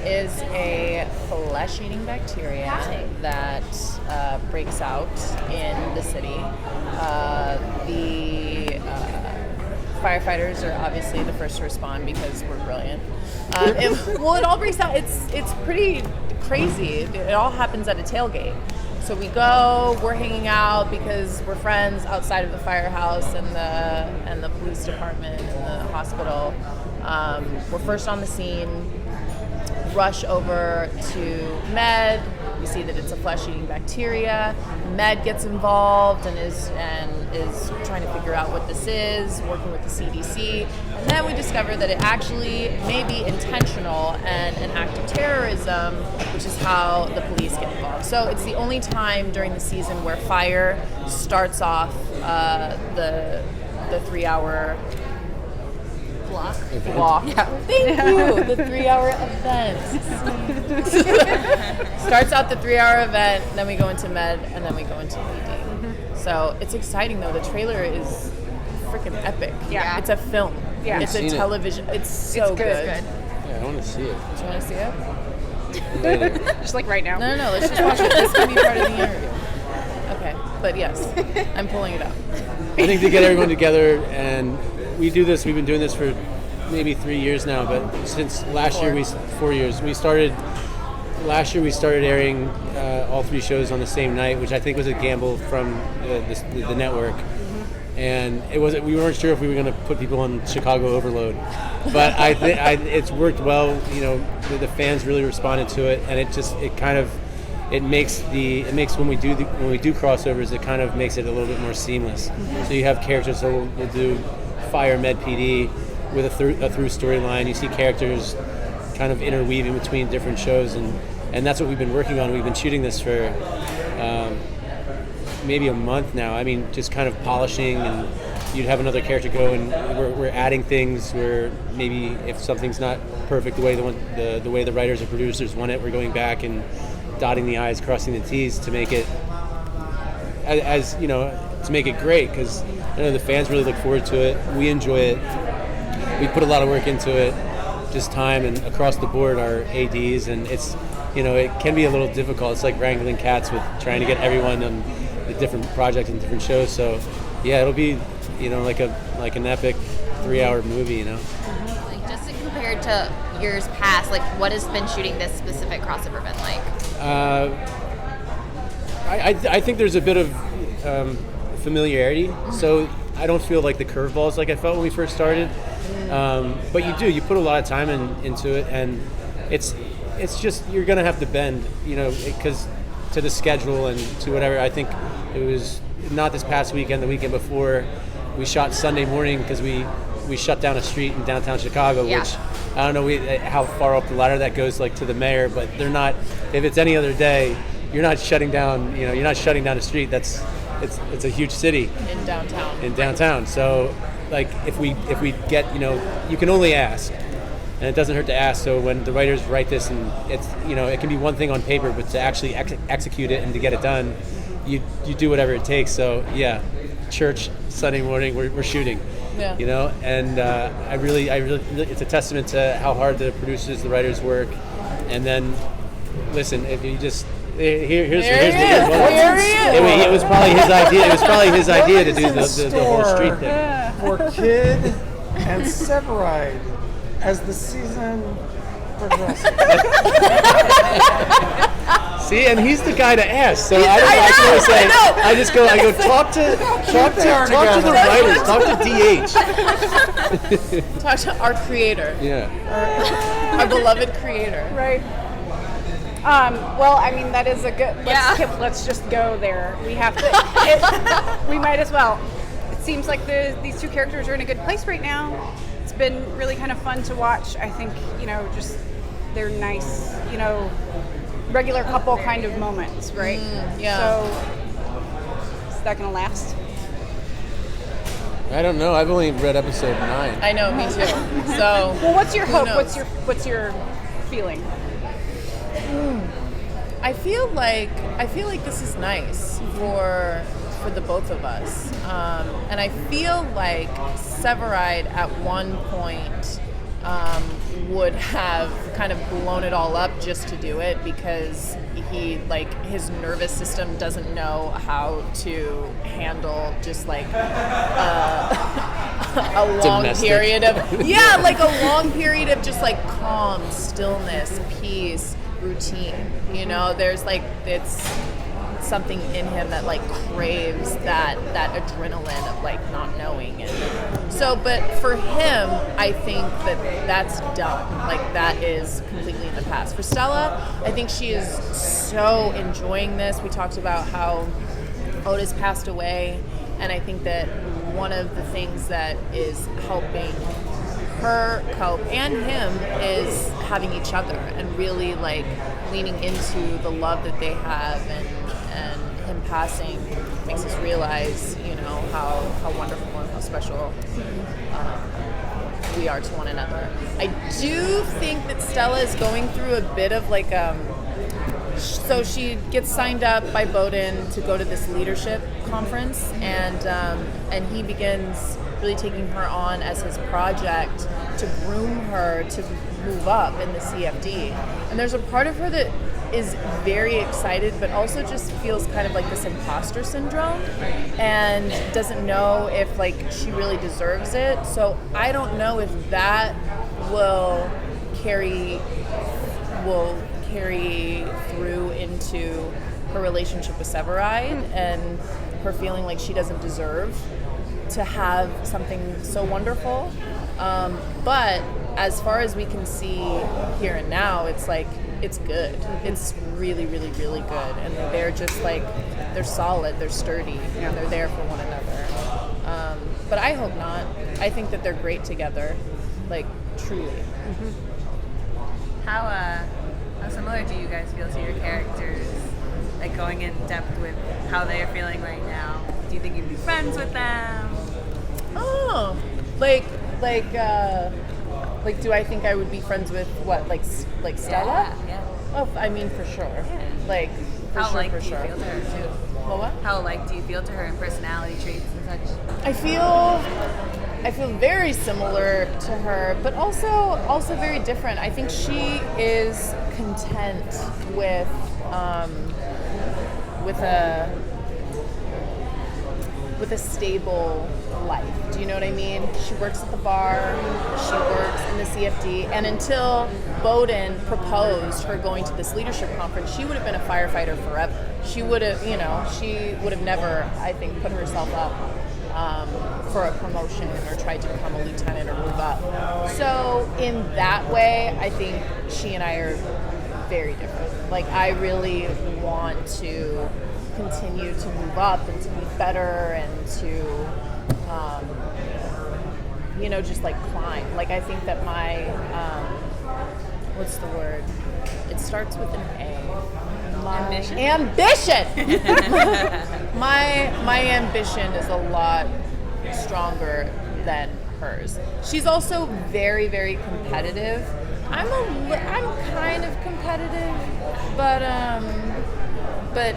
is a flesh-eating bacteria that breaks out in the city. The firefighters are obviously the first to respond because we're brilliant. It all breaks out. It's pretty crazy. It all happens at a tailgate. So we go, we're hanging out because we're friends outside of the firehouse and the police department and the hospital. We're first on the scene, rush over to Med. We see that it's a flesh-eating bacteria. Med gets involved and is trying to figure out what this is, working with the CDC. And then we discover that it actually may be intentional and an act of terrorism, which is how the police get involved. So it's the only time during the season where fire starts off the 3-hour block. Yeah. Thank you. The 3-hour event. Starts out the 3-hour event, then we go into Med, and then we go into ED. So it's exciting though. The trailer is freaking epic. Yeah. It's a film. Yeah. It's a television. It's so good. Yeah, I want to see it. Do you want to see it? Just like right now. No. Let's just watch it. This can be part of the interview. Okay. But yes, I'm pulling it up. I think to get everyone together, and we do this, we've been doing this for maybe 3 years now, but since last year, 4 years, last year we started airing all 3 shows on the same night, which I think was a gamble from the network. And we weren't sure if we were going to put people on Chicago overload, but I think it's worked well. You know, the fans really responded to it, and it makes when we do crossovers, it kind of makes it a little bit more seamless. So you have characters that will do Fire Med PD with a through storyline. You see characters kind of interweaving between different shows, and that's what we've been working on. We've been shooting this for maybe a month now. I mean, just kind of polishing, and you'd have another character go, and we're adding things where maybe if something's not perfect the way the writers or producers want it, we're going back and dotting the I's, crossing the T's to make it as you know, to make it great, because I know the fans really look forward to it. We enjoy it. We put a lot of work into it, just time and across the board, our ADs, and it's, you know, it can be a little difficult. It's like wrangling cats with trying to get everyone on the different projects and different shows. So yeah, it'll be, you know, like an epic 3-hour movie, you know. Like, just compared to years past, like what has been shooting this specific crossover been like? I think there's a bit of familiarity, so I don't feel like the curveballs like I felt when we first started. But you put a lot of time into it, and it's just, you're gonna have to bend, you know, because to the schedule and to whatever. I think it was not this past weekend, the weekend before, we shot Sunday morning because we shut down a street in downtown Chicago, which I don't know how far up the ladder that goes, like to the mayor, but they're not. If it's any other day, you're not shutting down. You know, you're not shutting down a street. It's a huge city in downtown. So, like, if we get, you know, you can only ask, and it doesn't hurt to ask. So when the writers write this, and it's, you know, it can be one thing on paper, but to actually execute it and to get it done, you do whatever it takes. So yeah, church Sunday morning, we're shooting. Yeah. You know, and I really, it's a testament to how hard the producers, the writers work. And then, listen, if you just here's it was probably his idea. It was probably his idea to do the whole street thing. For Kid and Stellaride as the season progresses. See, and he's the guy to ask. So I just go talk to the writers, talk to DH. Talk to our creator. Yeah. Our beloved creator. Right. Well, I mean, that is a good. Let's just go there. We have to. We might as well. It seems like these two characters are in a good place right now. It's been really kind of fun to watch. I think, you know, just they're nice, you know, regular couple kind of moments, right? Yeah. So is that gonna last? I don't know. I've only read episode 9. I know, me too. So. Well, what's your hope? knows? What's your feeling? I feel like this is nice for the both of us, and I feel like Stellaride at one point would have kind of blown it all up just to do it, because he, like, his nervous system doesn't know how to handle just like a long Domestic. period of like a long period of just like calm, stillness, peace, routine. You know, there's like, it's something in him that like craves that adrenaline of like not knowing. And so, but for him, I think that's done. Like, that is completely in the past. For Stella, I think she is so enjoying this. We talked about how Otis passed away, and I think that one of the things that is helping her cope and him is having each other and really like leaning into the love that they have, and him passing makes us realize, you know, how wonderful and how special we are to one another. I do think that Stella is going through a bit of like so she gets signed up by Bowden to go to this leadership conference, and he begins really taking her on as his project to groom her to move up in the CFD. And there's a part of her that is very excited, but also just feels kind of like this imposter syndrome and doesn't know if like she really deserves it. So I don't know if that will carry through into her relationship with Stellaride and her feeling like she doesn't deserve to have something so wonderful. But as far as we can see here and now, it's like, it's good. It's really, really, really good. And they're just like, they're solid, they're sturdy, and they're there for one another. But I hope not. I think that they're great together, like, truly. Mm-hmm. How similar do you guys feel to your characters, like going in depth with how they are feeling right now? Do you think you'd be friends with them? Oh, like, do I think I would be friends with what, like Stella? Yeah. Oh, I mean, for sure. Yeah. Like, for How sure, alike for do you sure. feel to her too? Well, what? How alike do you feel to her in personality traits and such? I feel very similar to her, but also very different. I think she is content with a stable life. Do you know what I mean? She works at the bar, she works in the CFD, and until Bowden proposed her going to this leadership conference, she would have been a firefighter forever. She would have, she would have never, I think, put herself up for a promotion or tried to become a lieutenant or move up. So in that way, I think she and I are very different. Like, I really want to continue to move up and to be better and to just like climb. Like, I think that my what's the word? It starts with an A. My ambition. my ambition is a lot stronger than hers. She's also very, very competitive. I'm kind of competitive, but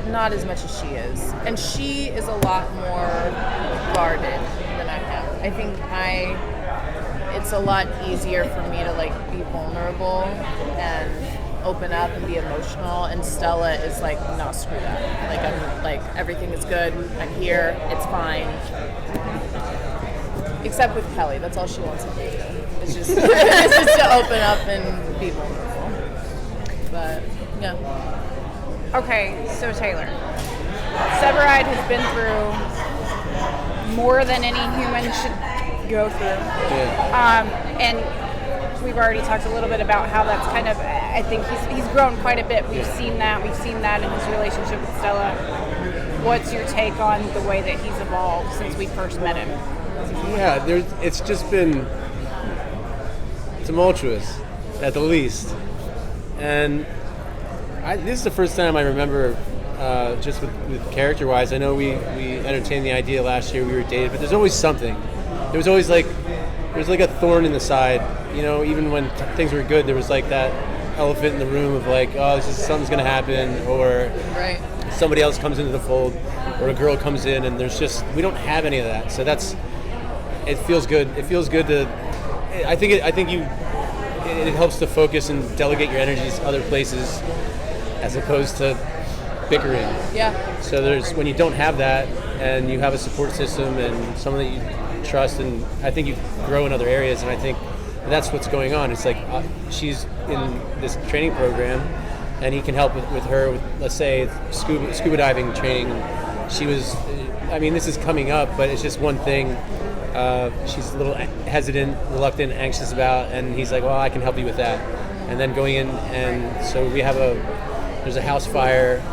not as much as she is. And she is a lot more guarded than I am. I think it's a lot easier for me to like be vulnerable and open up and be emotional, and Stella is like, no, screw that. Like, I'm like, everything is good, I'm here, it's fine. Except with Kelly, that's all she wants to do. It's just to open up and be vulnerable. But yeah. Okay, so Taylor, Stellaride has been through more than any human should go through. Yeah. And we've already talked a little bit about how that's kind of, I think he's grown quite a bit. We've seen that in his relationship with Stella. What's your take on the way that he's evolved since we first met him? Yeah, it's just been tumultuous, at the least. And this is the first time I remember, just with character-wise, I know we entertained the idea last year we were dated, but there's always something. There's always there's like a thorn in the side, even when things were good, there was like that elephant in the room of like, oh, something's gonna happen, or Right. somebody else comes into the fold, or a girl comes in, and we don't have any of that. So it feels good. It feels good to, I think you it helps to focus and delegate your energies other places as opposed to bickering. Yeah. So when you don't have that and you have a support system and someone that you trust, and I think you grow in other areas, and I think that's what's going on. It's like she's in this training program and he can help with her with, let's say, scuba diving training. She was, I mean, this is coming up, but it's just one thing she's a little hesitant, reluctant, anxious about, and he's like, well, I can help you with that. And then going in, and so there's a house fire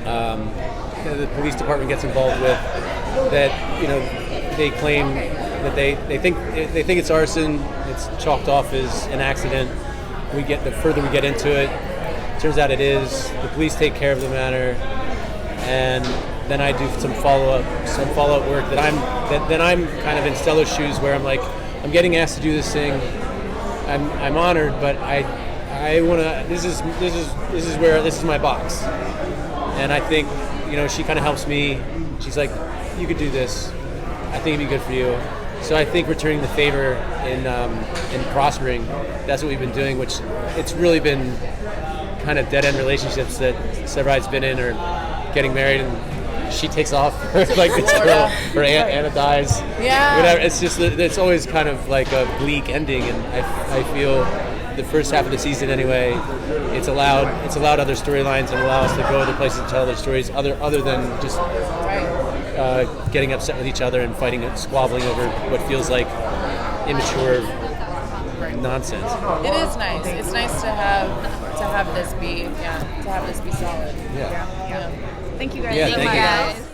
the police department gets involved with that, you know, they claim that they think it's arson. It's chalked off as an accident. The further we get into it, turns out it is. The police take care of the matter, and then I do some follow-up work that I'm kind of in Stella's shoes, where I'm like, I'm getting asked to do this thing. I'm honored, but I want to. This is my box, and I think, you know, she kind of helps me. She's like, you could do this. I think it'd be good for you. So I think returning the favor in prospering, that's what we've been doing, which it's really been kind of dead-end relationships that Stellaride's been in, or getting married and she takes off like the girl, her Anna dies. Yeah. Whatever. It's just, it's always kind of like a bleak ending, and I feel the first half of the season anyway, it's allowed other storylines and allow us to go other places and tell other stories other than just getting upset with each other and fighting and squabbling over what feels like immature nonsense. It is nice. It's nice to have this be solid. Yeah. Thank you guys. Yeah, Thank you thank you. guys.